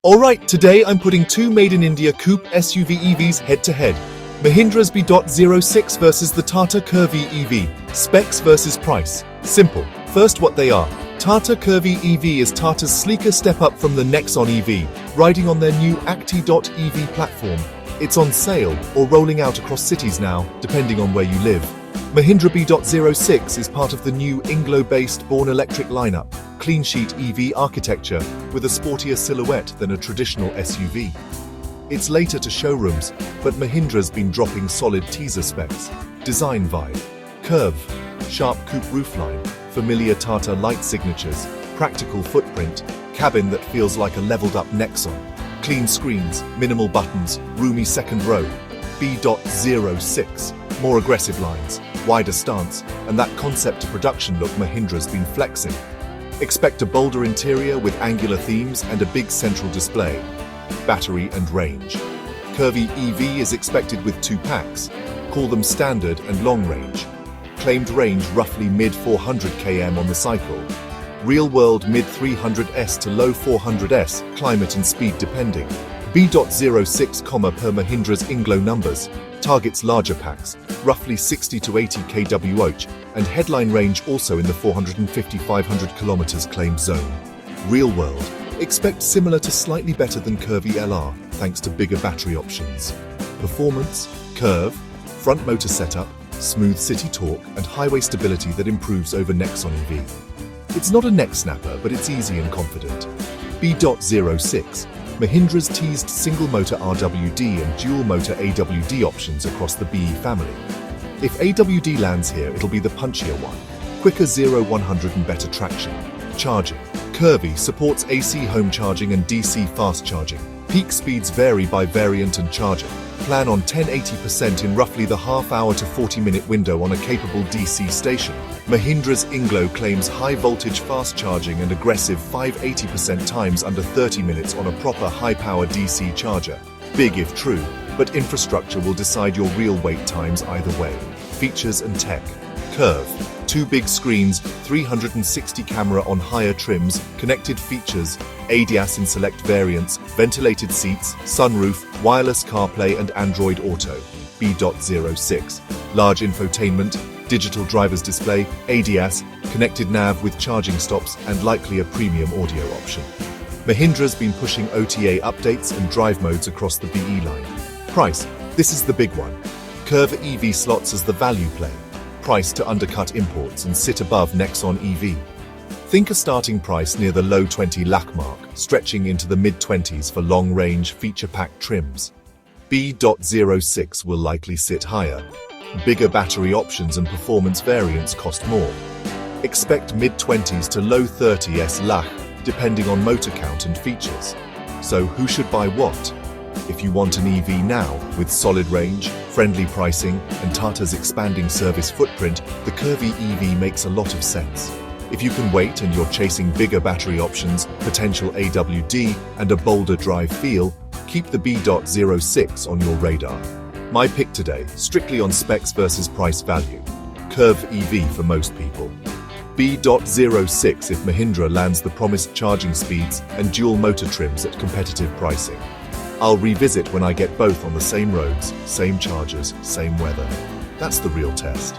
Alright, today I'm putting two made-in-India coupe SUV EVs head-to-head. Mahindra's BE6 versus the Tata Curvy EV. Specs versus price. Simple. First, what they are. Tata Curvy EV is Tata's sleeker step-up from the Nexon EV, riding on their new Acti.EV platform. It's on sale or rolling out across cities now, depending on where you live. Mahindra BE6 is part of the new Inglo-based Born Electric lineup, clean sheet EV architecture with a sportier silhouette than a traditional SUV. It's later to showrooms, but Mahindra's been dropping solid teaser specs. Design vibe, curve, sharp coupe roofline, familiar Tata light signatures, practical footprint, cabin that feels like a leveled-up Nexon, clean screens, minimal buttons, roomy second row. BE6, more aggressive lines, wider stance, and that concept to production look Mahindra's been flexing. Expect a bolder interior with angular themes and a big central display. Battery and range. Curvy EV is expected with two packs. Call them standard and long range. Claimed range roughly mid-400 km on the cycle. Real-world mid-300s to low 400s, climate and speed depending. BE6, per Mahindra's Inglo numbers, targets larger packs, roughly 60 to 80 kWh, and headline range also in the 450-500 km claimed zone. Real world, expect similar to slightly better than Curvy LR, thanks to bigger battery options. Performance, curve, front motor setup, smooth city torque, and highway stability that improves over Nexon EV. It's not a neck snapper, but it's easy and confident. BE6, Mahindra's teased single-motor RWD and dual-motor AWD options across the BE family. If AWD lands here, it'll be the punchier one. Quicker 0-100 and better traction. Charging. Curvy supports AC home charging and DC fast charging. Peak speeds vary by variant and charger. Plan on 10-80% in roughly the half-hour to 40-minute window on a capable DC station. Mahindra's Inglo claims high-voltage fast charging and aggressive 5-80% times under 30 minutes on a proper high-power DC charger. Big if true, but infrastructure will decide your real wait times either way. Features and tech. Curve. Two big screens, 360 camera on higher trims, connected features, ADAS in select variants, ventilated seats, sunroof, wireless CarPlay and Android Auto. BE6. Large infotainment, digital driver's display, ADAS, connected nav with charging stops and likely a premium audio option. Mahindra's been pushing OTA updates and drive modes across the BE line. Price. This is the big one. Curve EV slots as the value play. Price to undercut imports and sit above Nexon EV. Think a starting price near the low 20 lakh mark, stretching into the mid-20s for long-range feature-packed trims. BE6 will likely sit higher. Bigger battery options and performance variants cost more. Expect mid-20s to low 30s lakh, depending on motor count and features. So who should buy what? If you want an EV now, with solid range, friendly pricing, and Tata's expanding service footprint, the Curvy EV makes a lot of sense. If you can wait and you're chasing bigger battery options, potential AWD, and a bolder drive feel, keep the BE6 on your radar. My pick today, strictly on specs versus price value. Curve EV for most people. BE6 if Mahindra lands the promised charging speeds and dual motor trims at competitive pricing. I'll revisit when I get both on the same roads, same chargers, same weather. That's the real test.